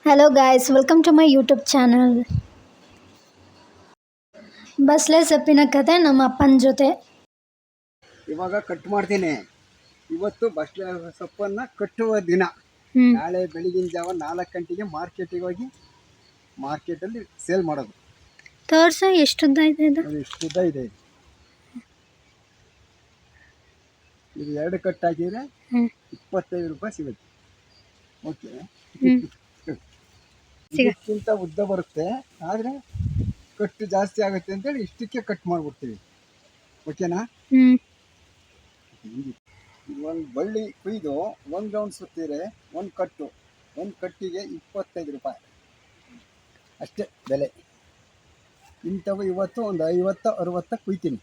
Hello guys, welcome to my YouTube channel. ಬಸ್ಲೆ ಸೊಪ್ಪಿನ ಕತೆ ನಮ್ಮ ಅಪ್ಪನ ಜೊತೆ. ಇವಾಗ ಕಟ್ ಮಾಡ್ತೀನಿ. ಇವತ್ತು ಬಸ್ಲೆ ಸೊಪ್ಪನ್ನು ಕಟ್ಟುವ ದಿನ. ನಾಳೆ ಬೆಳಗಿನ ಜಾವ 4 ಗಂಟೆಗೆ ಮಾರ್ಕೆಟಿಗೆ ಹೋಗಿ ಮಾರ್ಕೆಟಲ್ಲಿ ಸೇಲ್ ಮಾಡೋದು. ತೋರ್ಸು ಎಷ್ಟುದ್ದ ಇದೆ ಇದು? ಇಷ್ಟುದ್ದ ಇದೆ ಇದು 2 ಕಟ್ ಹಾಕಿದರೆ 25 ರೂಪಾಯಿ ಸಿಗುತ್ತೆ. ಓಕೆ, ಇದಕ್ಕಿಂತ ಉದ್ದ ಬರುತ್ತೆ, ಆದರೆ ಕಟ್ಟು ಜಾಸ್ತಿ ಆಗುತ್ತೆ ಅಂತೇಳಿ ಇಷ್ಟಕ್ಕೆ ಕಟ್ ಮಾಡಿಬಿಡ್ತೀವಿ. ಓಕೆನಾ? ಒಂದು ಬಳ್ಳಿ ಕುಯ್ದು 1 ರೌಂಡ್ ಸುತ್ತಿದ್ರೆ ಒಂದು ಕಟ್ಟಿಗೆ 25 ರೂಪಾಯಿ ಅಷ್ಟೇ ಬೆಲೆ. ಇಂಥವು ಇವತ್ತು ಒಂದು 50-60 ಕುಯ್ತೀನಿ.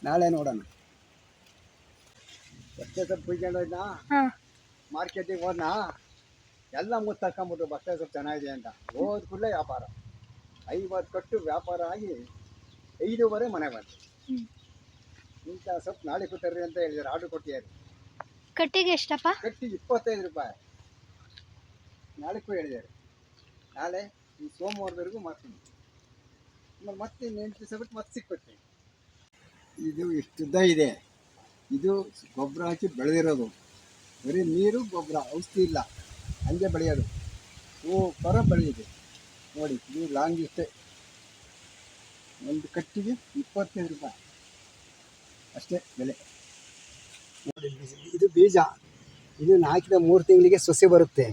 ನಾಳೆ ನೋಡೋಣ. ಬಟ್ಟೆ ಸೊಪ್ಪು ಕುಯ್ಕೊಂಡೋದ್ನಾ, ಮಾರ್ಕೆಟಿಗೆ ಹೋದ್ನಾ, ಎಲ್ಲ ಮುತ್ತಾಕೊಂಬಿಟ್ರು ಬಟ್ಟೆ ಸೊಪ್ಪು ಚೆನ್ನಾಗಿದೆ ಅಂತ. ಹೋದ ಕೂಡಲೇ ವ್ಯಾಪಾರ 50 ಕಟ್ಟು ವ್ಯಾಪಾರ ಆಗಿ 5:30 ಮನೆಗೆ ಬಂತು. ಇಂಥ ಸೊಪ್ಪು ನಾಳೆ ಕೊಟ್ಟರ್ರಿ ಅಂತ ಹೇಳಿದ್ದಾರೆ. ಆರ್ಡ್ರ್ ಕೊಟ್ಟಿದ್ದಾರೆ. ಕಟ್ಟಿಗೆ ಎಷ್ಟಪ್ಪ? ಕಟ್ಟಿಗೆ 25 ರೂಪಾಯಿ. ನಾಳೆಗೂ ಹೇಳಿದ್ದಾರೆ. ನಾಳೆ ಈ ಸೋಮವಾರದವರೆಗೂ ಮಾಡ್ತೀನಿ. ಮತ್ತೆ 8 ದಿವಸ ಬಿಟ್ಟು ಮತ್ತೆ ಸಿಕ್ಕುತ್ತೆ. ಇದು ಇಷ್ಟುದ್ದ ಇದೆ. ಇದು ಗೊಬ್ಬರ ಹಾಕಿ ಬೆಳೆದಿರೋದು. ಬರೀ ನೀರು ಗೊಬ್ಬರ, ಔಷಧಿ ಇಲ್ಲ, ಹಂಗೆ ಬೆಳೆಯೋದು. ಸೂಪರ ಬೆಳೆಯಿದೆ ನೋಡಿ. ಇದು ಲಾಂಗ್ ಇಷ್ಟೇ. ಒಂದು ಕಟ್ಟಿಗೆ 25 ರೂಪಾಯಿ ಅಷ್ಟೇ ಬೆಲೆ ನೋಡಿ. ಇದು ಬೀಜ. ಇದನ್ನು ಹಾಕಿದ 3 ತಿಂಗಳಿಗೆ ಸೊಸೆ ಬರುತ್ತೆ.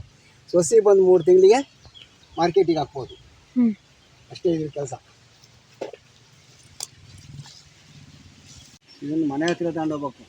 ಸೊಸೆ ಬಂದು 3 ತಿಂಗಳಿಗೆ ಮಾರ್ಕೆಟಿಗೆ ಹಾಕ್ಬೋದು. ಅಷ್ಟೇ ಇದ್ರ ಕೆಲಸ. ಇದನ್ನು ಮನೆ ಹತ್ರ ತಗೊಂಡೋಗ್ಬೇಕು.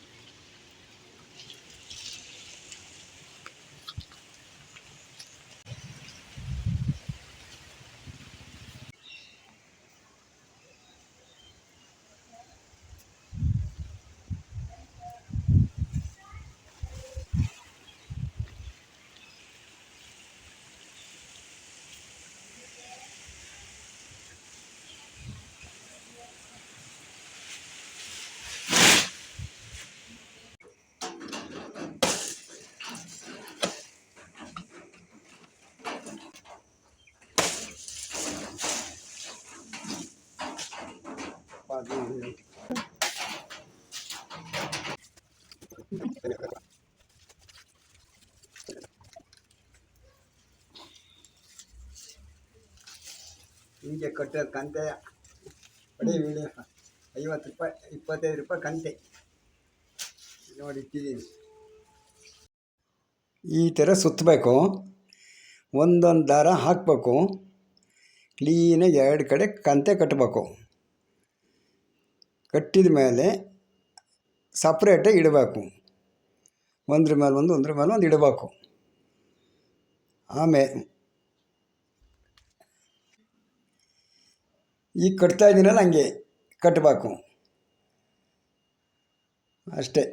ಹೀಗೆ ಕಟ್ಟೋದು ಕಂತೆ ಬರೀ 50 ರೂಪಾಯಿ 25 ರೂಪಾಯಿ ಕಂತೆ ನೋಡಿ ಇಟ್ಟಿದ್ದೀನಿ. ಈ ಥರ ಸುತ್ತಬೇಕು. ಒಂದೊಂದು ದಾರ ಹಾಕಬೇಕು. ಕ್ಲೀನಾಗಿ 2 ಕಡೆ ಕಂತೆ ಕಟ್ಟಬೇಕು. ಕಟ್ಟಿದ ಮೇಲೆ ಸಪ್ರೇಟಾಗಿ ಇಡಬೇಕು. ಒಂದ್ರ ಮೇಲೆ ಒಂದು ಇಡಬೇಕು. ಆಮೇಲೆ ಈಗ ಕಟ್ತಾ ಇದ್ದೀನಲ್ಲ, ಹಂಗೆ ಕಟ್ಟಬೇಕು ಅಷ್ಟೇ.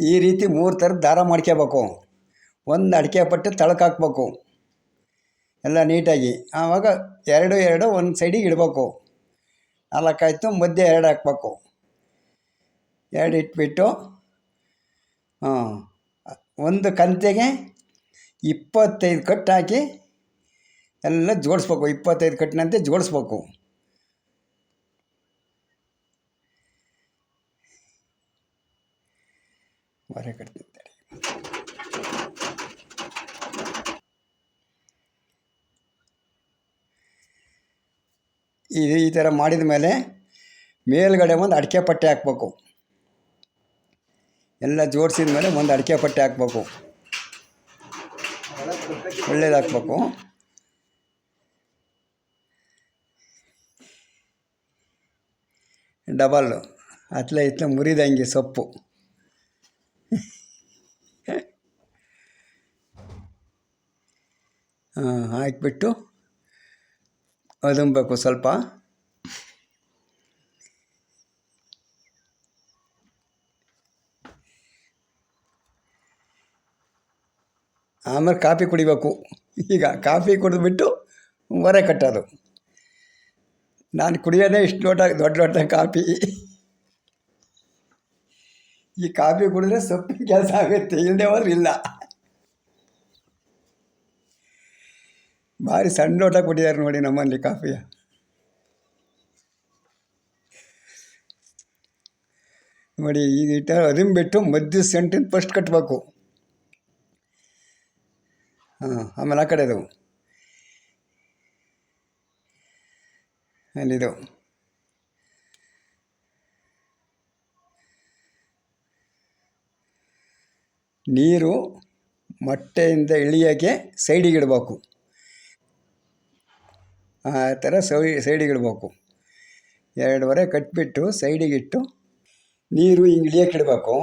ಈ ರೀತಿ 3 ಥರದ ದಾರ ಮಾಡ್ಕೋಬೇಕು. ಒಂದು ಅಡಿಕೆ ಪಟ್ಟು ತಳಕ್ಕೆ ಹಾಕ್ಬೇಕು ಎಲ್ಲ ನೀಟಾಗಿ. ಆವಾಗ 2 ಒಂದು ಸೈಡಿಗೆ ಇಡಬೇಕು. 4 ಆಯಿತು, ಮಧ್ಯೆ 2 ಹಾಕ್ಬೇಕು. 2 ಇಟ್ಬಿಟ್ಟು ಒಂದು ಕಂತೆಗೆ 25 ಕಟ್ಟು ಹಾಕಿ ಎಲ್ಲ ಜೋಡಿಸ್ಬೇಕು. 25 ಕಟ್ಟಿನಂತೆ ಜೋಡಿಸ್ಬೇಕು. ಮರ ಕಟ್ತಿರ್ತಾರೆ. ಈ ಥರ ಮಾಡಿದ ಮೇಲೆ ಮೇಲ್ಗಡೆ ಒಂದು ಅಡಿಕೆ ಪಟ್ಟೆ ಹಾಕ್ಬೇಕು. ಎಲ್ಲ ಜೋಡಿಸಿದ ಮೇಲೆ ಒಂದು ಅಡಿಕೆ ಪಟ್ಟೆ ಹಾಕ್ಬೇಕು. ಒಳ್ಳೇದು ಹಾಕ್ಬೇಕು. ಡಬಲ್ಲು ಅತ್ಲೆ ಇತ್ಲೆ ಮುರಿದಂಗೆ ಸೊಪ್ಪು. ಹಾಕಿಬಿಟ್ಟು ಅದುಂಬೇಕು ಸ್ವಲ್ಪ. ಆಮೇಲೆ ಕಾಫಿ ಕುಡಿಬೇಕು. ಈಗ ಕಾಫಿ ಕುಡಿದ್ಬಿಟ್ಟು ಹೊರೆ ಕಟ್ಟೋದು. ನಾನು ಕುಡಿಯೋದೇ ಇಷ್ಟು ದೊಡ್ಡ ದೊಡ್ಡ ಕಾಫಿ. ಈ ಕಾಫಿ ಕುಡಿದ್ರೆ ಸೊಪ್ಪಿನ ಕೆಲಸ ಆಗುತ್ತೆ, ಇಲ್ಲದೆ ಹೋದ್ರೆ ಇಲ್ಲ. ಭಾರಿ ಸಣ್ಣ ಲೋಟ ಕುಡಿದಾರೆ ನೋಡಿ ನಮ್ಮಲ್ಲಿ ಕಾಫಿಯ. ನೋಡಿ ಈಗ ಇಟ್ಟ ಅದನ್ನು ಬಿಟ್ಟು ಮಧ್ಯ ಸೆಂಟಿನ ಫಸ್ಟ್ ಕಟ್ಟಬೇಕು. ಆಮೇಲೆ ಆ ಕಡೆದು ಅಲ್ಲಿದು ನೀರು ಮೊಟ್ಟೆಯಿಂದ ಇಳಿಯೋಕ್ಕೆ ಸೈಡಿಗೆ ಇಡಬೇಕು. ಆ ಥರ ಸೈಡಿಗೆ ಇಡಬೇಕು. 2 ಹೊರೆ ಕಟ್ಬಿಟ್ಟು ಸೈಡಿಗಿಟ್ಟು ನೀರು ಹಿಂಗೆ ಇಳಿಯೋಕೆ ಇಡಬೇಕು.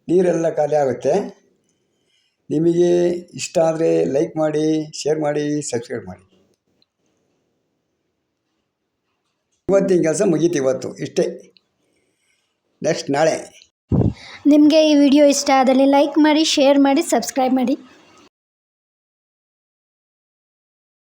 ನೀರೆಲ್ಲ ಖಾಲಿ ಆಗುತ್ತೆ. ನಿಮಗೆ ಇಷ್ಟ ಆದರೆ ಲೈಕ್ ಮಾಡಿ, ಶೇರ್ ಮಾಡಿ, ಸಬ್ಸ್ಕ್ರೈಬ್ ಮಾಡಿ. ಇವತ್ತಿನ ಕೆಲಸ ಮುಗೀತು. ಇವತ್ತು ಇಷ್ಟೇ. ನೆಕ್ಸ್ಟ್ ನಾಳೆ. ನಿಮಗೆ ಈ ವಿಡಿಯೋ ಇಷ್ಟ ಆದಲ್ಲಿ ಲೈಕ್ ಮಾಡಿ, ಶೇರ್ ಮಾಡಿ, ಸಬ್ಸ್ಕ್ರೈಬ್ ಮಾಡಿ.